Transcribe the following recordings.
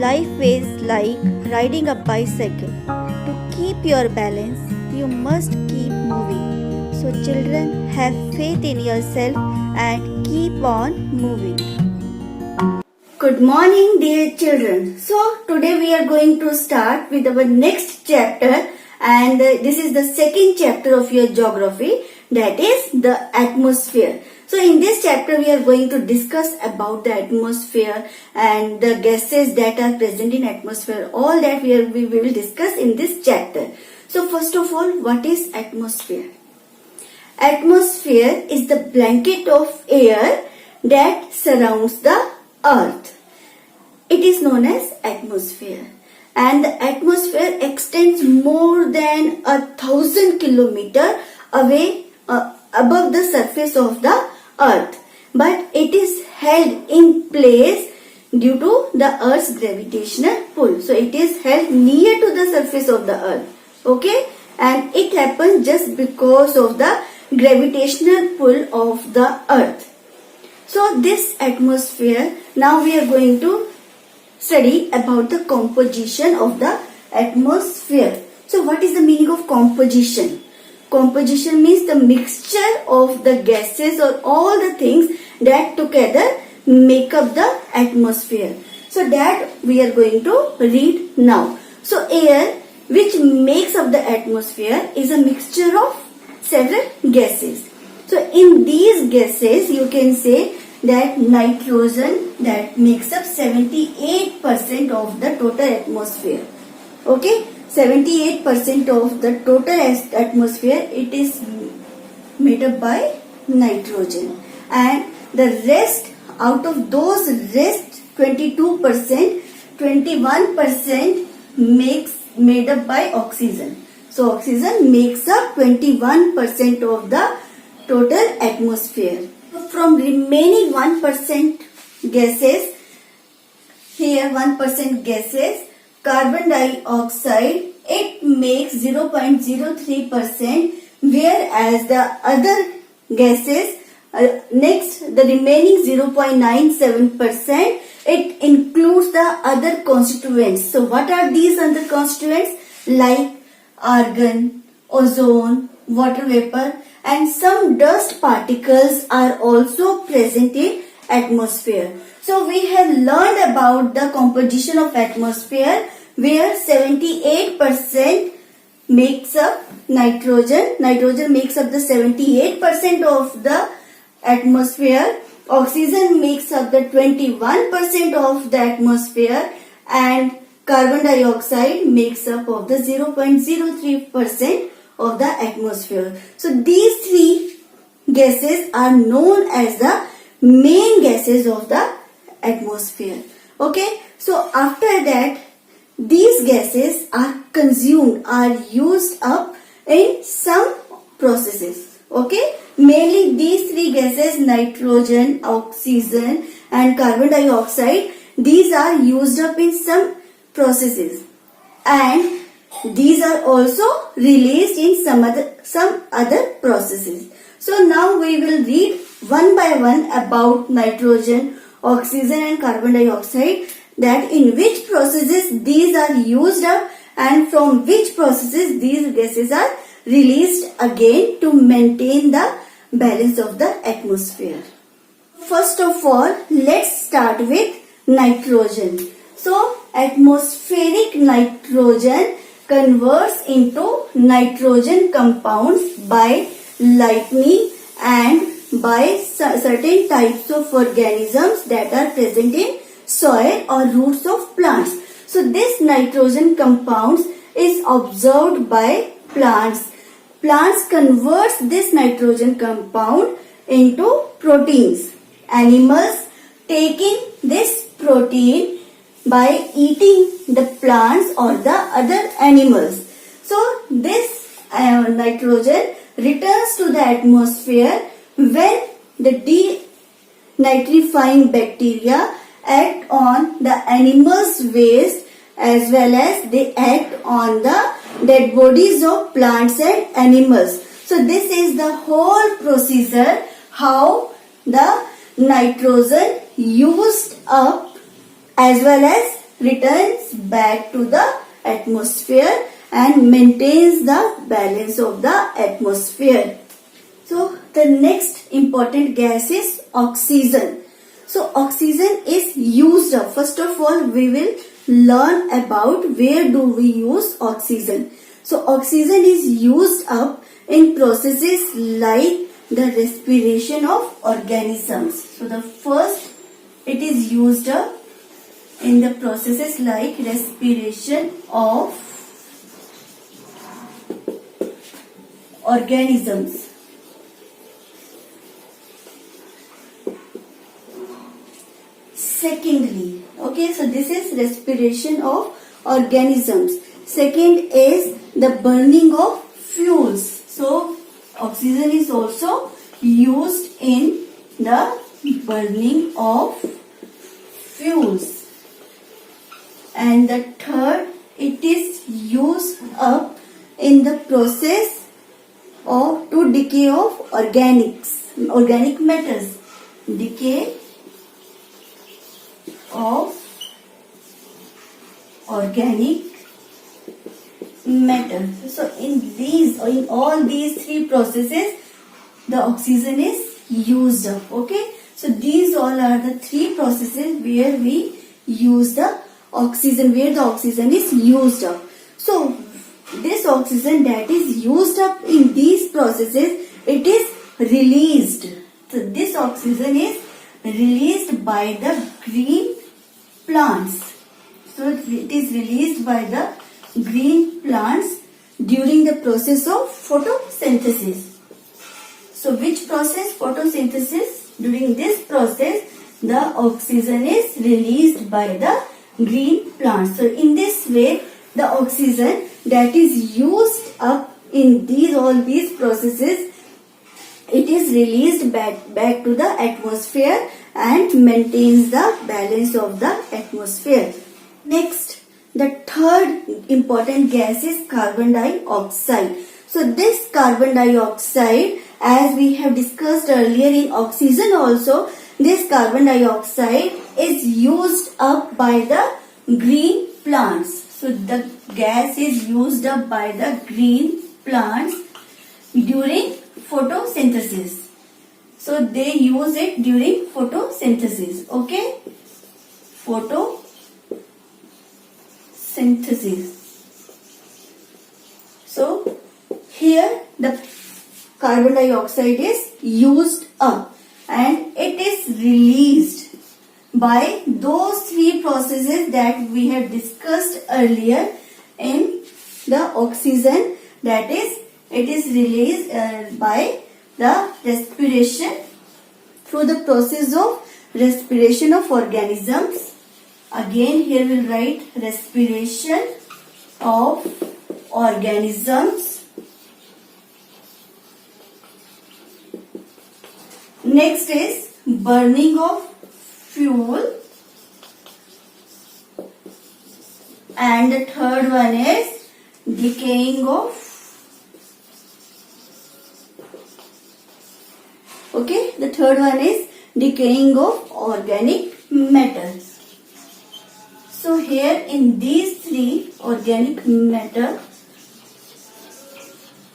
Life is like riding a bicycle. To keep your balance, you must keep moving. So, children, have faith in yourself and keep on moving. Good morning, dear children. So, today we are going to start with our next chapter, and this is the second chapter of your geography, that is the atmosphere. So in this chapter we are going to discuss about the atmosphere and the gases that are present in atmosphere. All that we will discuss in this chapter. So first of all, what is atmosphere? Atmosphere is the blanket of air that surrounds the earth. It is known as atmosphere. And the atmosphere extends more than 1,000 kilometers away above the surface of the earth, but it is held in place due to the earth's gravitational pull. So it is held near to the surface of the earth, okay, and it happens just because of the gravitational pull of the earth. So this atmosphere, now we are going to study about the composition of the atmosphere. So what is the meaning of composition? Composition means the mixture of the gases or all the things that together make up the atmosphere. So that we are going to read now. So air, which makes up the atmosphere, is a mixture of several gases. So in these gases you can say that nitrogen, that makes up 78% of the total atmosphere. Okay, 78% of the total atmosphere, it is made up by nitrogen, and the rest, out of those rest 22%, 21% made up by oxygen. So oxygen makes up 21% of the total atmosphere. From remaining 1% gases, here 1% gases, carbon dioxide, it makes 0.03%, whereas the other gases, next the remaining 0.97%, it includes the other constituents. So what are these other constituents? Like argon, ozone, water vapor, and some dust particles are also present in atmosphere. So we have learned about the composition of atmosphere, where 78% makes up nitrogen. Nitrogen makes up the 78% of the atmosphere. Oxygen makes up the 21% of the atmosphere, and carbon dioxide makes up of the 0.03% of the atmosphere. So these three gases are known as the main gases of the atmosphere. Okay, so after that, these gases are consumed, are used up in some processes. Okay, mainly these three gases, nitrogen, oxygen and carbon dioxide, these are used up in some processes, and these are also released in some other processes. So now we will read one by one about nitrogen, oxygen and carbon dioxide, that in which processes these are used up and from which processes these gases are released again to maintain the balance of the atmosphere. First of all, let's start with nitrogen. So atmospheric nitrogen converts into nitrogen compounds by lightning and by certain types of organisms that are present in soil or roots of plants. So this nitrogen compounds is observed by plants. Plants converts this nitrogen compound into proteins. Animals taking this protein by eating the plants or the other animals. So this nitrogen returns to the atmosphere when the denitrifying bacteria act on the animal's waste, as well as they act on the dead bodies of plants and animals. So this is the whole procedure how the nitrogen used up as well as returns back to the atmosphere and maintains the balance of the atmosphere. So the next important gas is oxygen. So oxygen is used up. First of all, we will learn about where do we use oxygen. So oxygen is used up in processes like the respiration of organisms. So the first, it is used up in the processes like respiration of organisms. Secondly, okay, so this is respiration of organisms. Second is the burning of fuels. So oxygen is also used in the burning of fuels. And the third, it is used up in the process of to decay of organic matters. Decay of organic matter. So in all these three processes, the oxygen is used up. Okay. So these all are the three processes where we use the oxygen, where the oxygen is used up. So this oxygen that is used up in these processes, it is released. So this oxygen is released by the green plants. So it is released by the green plants during the process of photosynthesis. So which process? Photosynthesis. During this process, the oxygen is released by the green plants. So in this way, the oxygen that is used up in all these processes, it is released back to the atmosphere and maintains the balance of the atmosphere. Next, the third important gas is carbon dioxide. So this carbon dioxide, as we have discussed earlier in oxygen also, this carbon dioxide is used up by the green plants. So the gas is used up by the green plants during photosynthesis. So they use it during photosynthesis. Okay. Photosynthesis. So here the carbon dioxide is used up and it is released by those three processes that we have discussed earlier in the oxygen, that is, it is released by the respiration, through the process of respiration of organisms. Again here we will write respiration of organisms. Next is burning of fuel. And the third one is decaying of, okay, the third one is decaying of organic matters. So here in these three organic matter,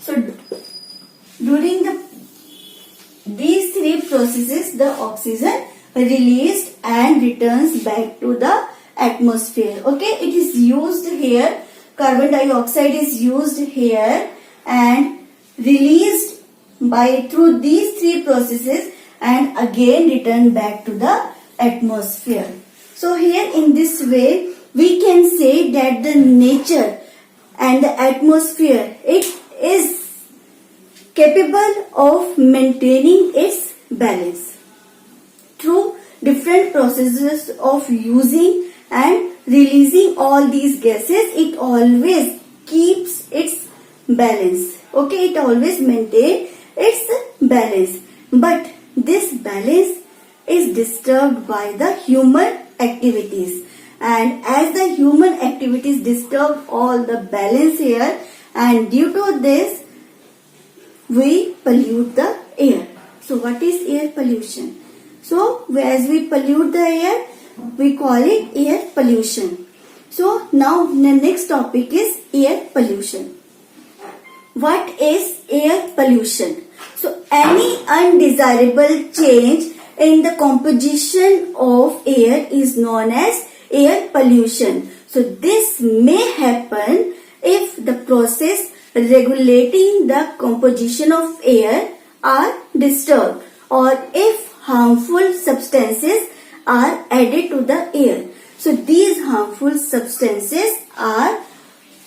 so during these three processes, the oxygen released and returns back to the atmosphere. Okay, it is used here, carbon dioxide is used here and released through these three processes and again return back to the atmosphere. So here in this way we can say that the nature and the atmosphere, it is capable of maintaining its balance through different processes of using and releasing all these gases. It always keeps its balance. Okay, it always maintains its balance. But this balance is disturbed by the human activities. And as the human activities disturb all the balance here, and due to this, we pollute the air. So what is air pollution? So as we pollute the air, we call it air pollution. So now the next topic is air pollution. What is air pollution? So any undesirable change in the composition of air is known as air pollution. So this may happen if the process regulating the composition of air are disturbed or if harmful substances are added to the air. So these harmful substances are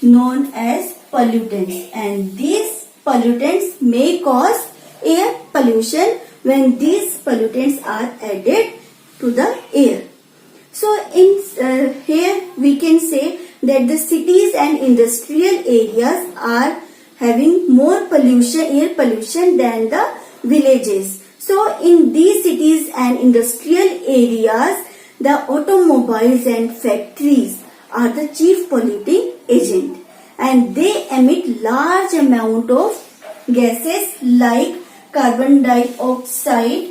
known as pollutants, and these pollutants may cause air pollution when these pollutants are added to the air. So in here we can say that the cities and industrial areas are having more pollution, air pollution than the villages. So in these cities and industrial areas, the automobiles and factories are the chief polluting agent, and they emit large amount of gases like carbon dioxide,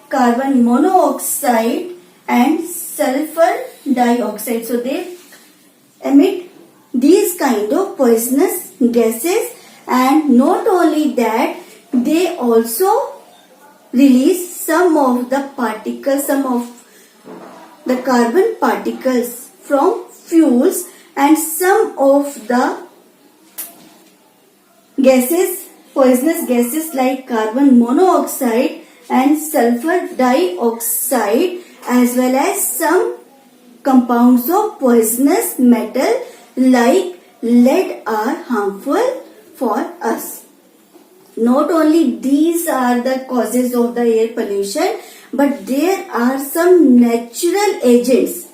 carbon monoxide and sulfur dioxide. So they emit these kind of poisonous gases, and not only that, they also release some of the particles, some of the carbon particles from fuels, and some of the gases, poisonous gases like carbon monoxide and sulfur dioxide, as well as some compounds of poisonous metal like lead are harmful for us. Not only these are the causes of the air pollution, but there are some natural agents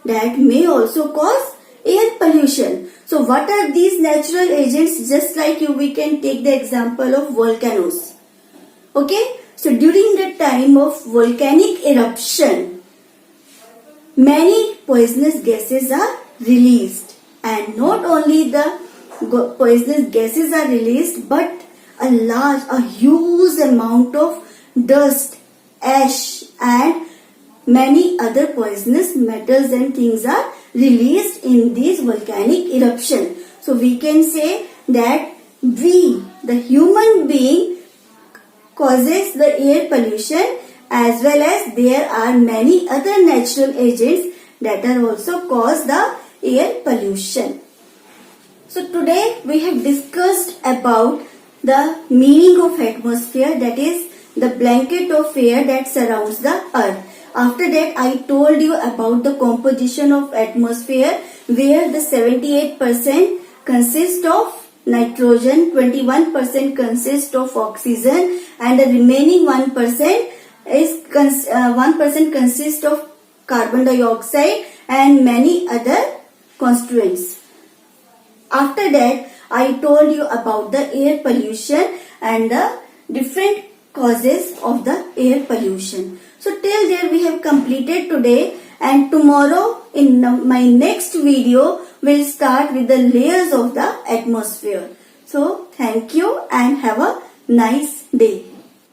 that may also cause air pollution. So what are these natural agents? Just like we can take the example of volcanoes. Okay, so during the time of volcanic eruption, many poisonous gases are released, and not only the poisonous gases are released, but a huge amount of dust, ash and many other poisonous metals and things are released in this volcanic eruption. So we can say that we, the human being, causes the air pollution, as well as there are many other natural agents that are also cause the air pollution. So today we have discussed about the meaning of atmosphere, that is the blanket of air that surrounds the earth. After that, I told you about the composition of atmosphere, where the 78% consists of nitrogen, 21% consists of oxygen, and the remaining 1% consists of carbon dioxide and many other constituents. After that, I told you about the air pollution and the different causes of the air pollution. So till there we have completed today, and tomorrow in my next video we'll start with the layers of the atmosphere. So thank you and have a nice day.